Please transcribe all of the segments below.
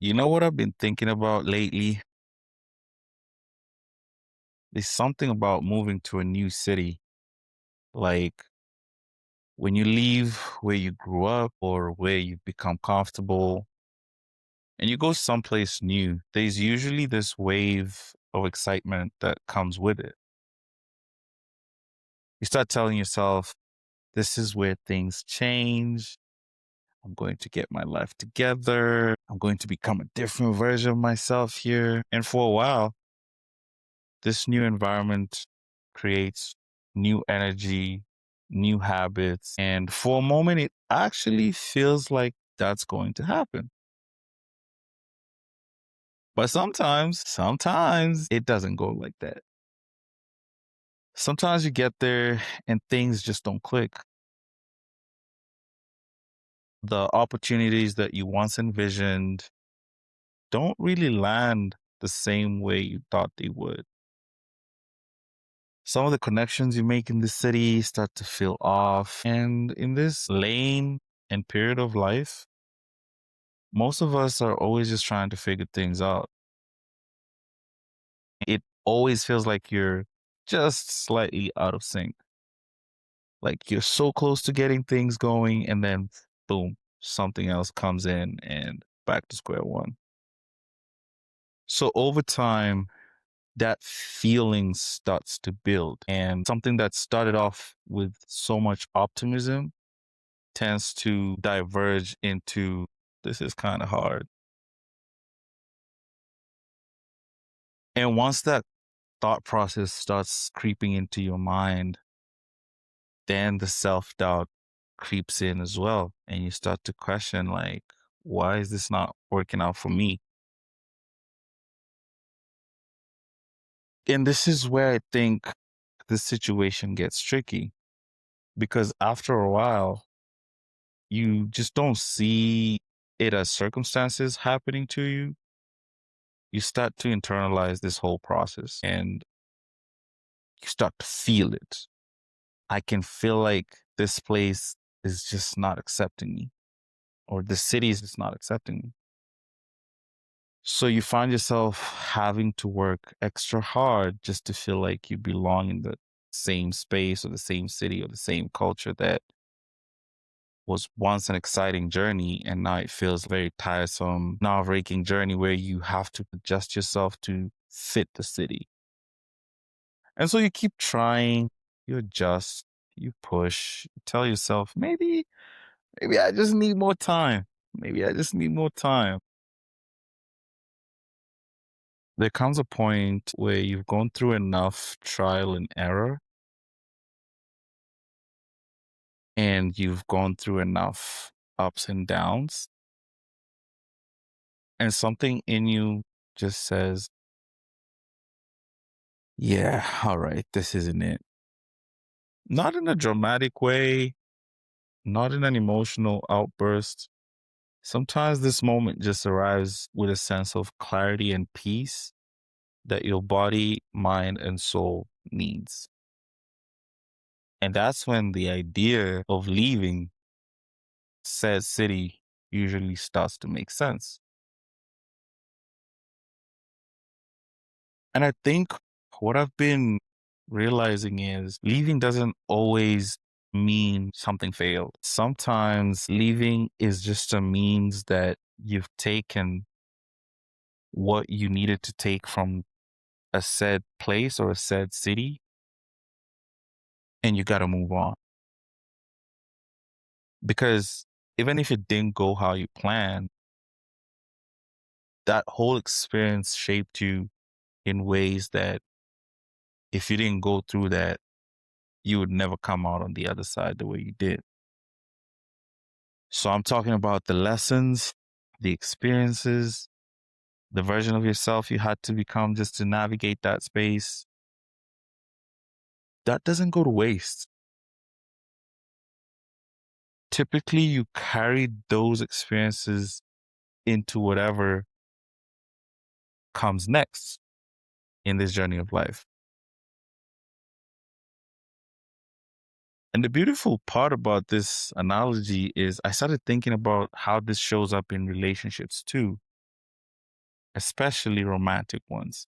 You know what I've been thinking about lately? There's something about moving to a new city. Like when you leave where you grew up or where you've become comfortable and you go someplace new, there's usually this wave of excitement that comes with it. You start telling yourself, this is where things change. I'm going to get my life together. I'm going to become a different version of myself here. And for a while, this new environment creates new energy, new habits. And for a moment, it actually feels like that's going to happen. But sometimes it doesn't go like that. Sometimes you get there and things just don't click. The opportunities that you once envisioned don't really land the same way you thought they would. Some of the connections you make in the city start to feel off. And in this lane and period of life, most of us are always just trying to figure things out. It always feels like you're just slightly out of sync. Like you're so close to getting things going, and then boom, something else comes in and back to square one. So over time, that feeling starts to build. And something that started off with so much optimism tends to diverge into this is kind of hard. And once that thought process starts creeping into your mind, then the self doubt creeps in as well. And you start to question, like, why is this not working out for me? And this is where I think the situation gets tricky because after a while, you just don't see it as circumstances happening to you. You start to internalize this whole process and you start to feel it. I can feel like this place is just not accepting me, or the city is just not accepting me. So you find yourself having to work extra hard just to feel like you belong in the same space or the same city or the same culture that was once an exciting journey and now it feels very tiresome, nerve-wracking journey where you have to adjust yourself to fit the city. And so you keep trying, you adjust, you push, you tell yourself, maybe I just need more time. Maybe I just need more time. There comes a point where you've gone through enough trial and error and you've gone through enough ups and downs, and something in you just says, yeah, all right, this isn't it. Not in a dramatic way, not in an emotional outburst. Sometimes this moment just arrives with a sense of clarity and peace that your body, mind, and soul needs. And that's when the idea of leaving said city usually starts to make sense. And I think what I've been realizing is leaving doesn't always mean something failed. Sometimes leaving is just a means that you've taken what you needed to take from a said place or a said city and you got to move on. Because even if it didn't go how you planned, that whole experience shaped you in ways that if you didn't go through that, you would never come out on the other side the way you did. So I'm talking about the lessons, the experiences, the version of yourself you had to become just to navigate that space. That doesn't go to waste. Typically, you carry those experiences into whatever comes next in this journey of life. And the beautiful part about this analogy is I started thinking about how this shows up in relationships too. especially romantic ones.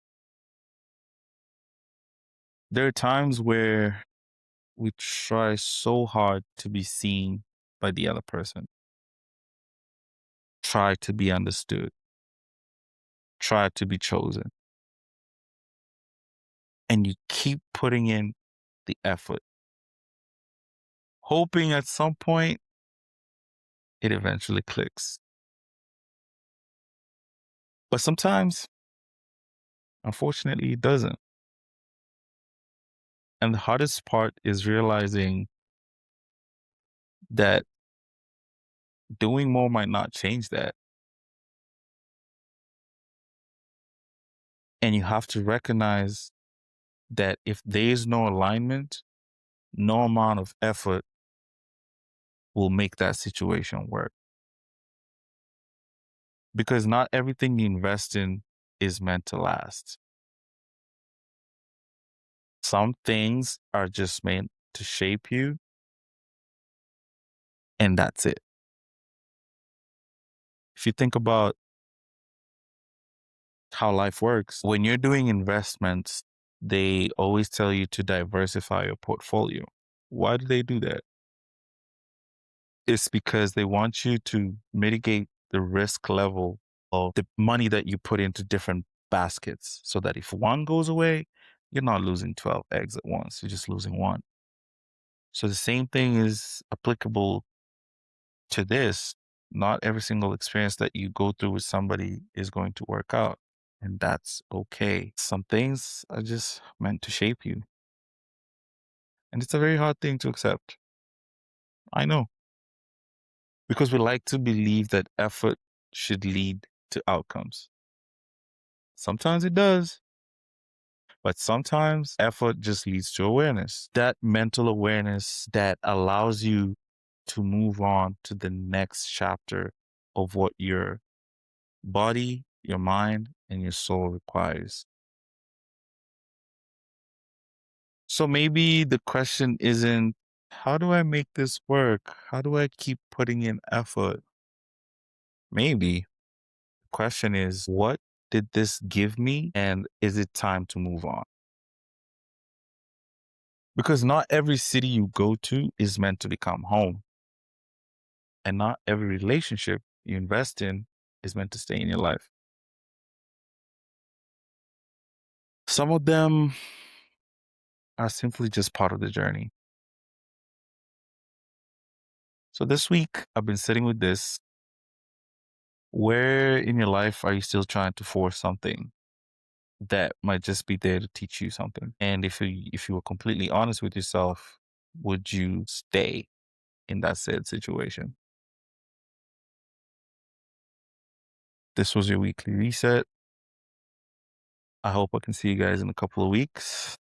There are times where we try so hard to be seen by the other person, try to be understood, try to be chosen, and you keep putting in the effort, hoping at some point it eventually clicks. But sometimes, unfortunately, it doesn't. And the hardest part is realizing that doing more might not change that. And you have to recognize that if there is no alignment, no amount of effort will make that situation work. Because not everything you invest in is meant to last. Some things are just meant to shape you, and that's it. If you think about how life works, when you're doing investments, they always tell you to diversify your portfolio. Why do they do that? It's because they want you to mitigate the risk level of the money that you put into different baskets so that if one goes away, you're not losing 12 eggs at once. You're just losing one. So the same thing is applicable to this. Not every single experience that you go through with somebody is going to work out. And that's okay. Some things are just meant to shape you. And it's a very hard thing to accept. I know. Because we like to believe that effort should lead to outcomes. Sometimes it does, but sometimes effort just leads to awareness. That mental awareness that allows you to move on to the next chapter of what your body, your mind, and your soul requires. So maybe the question isn't, how do I make this work? How do I keep putting in effort? Maybe the question is, what did this give me? And is it time to move on? Because not every city you go to is meant to become home. And not every relationship you invest in is meant to stay in your life. Some of them are simply just part of the journey. So this week, I've been sitting with this. Where in your life are you still trying to force something that might just be there to teach you something? And if you were completely honest with yourself, would you stay in that said situation? This was your weekly reset. I hope I can see you guys in a couple of weeks.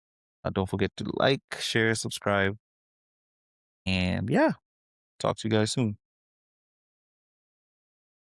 Don't forget to like, share, subscribe, and yeah, talk to you guys soon.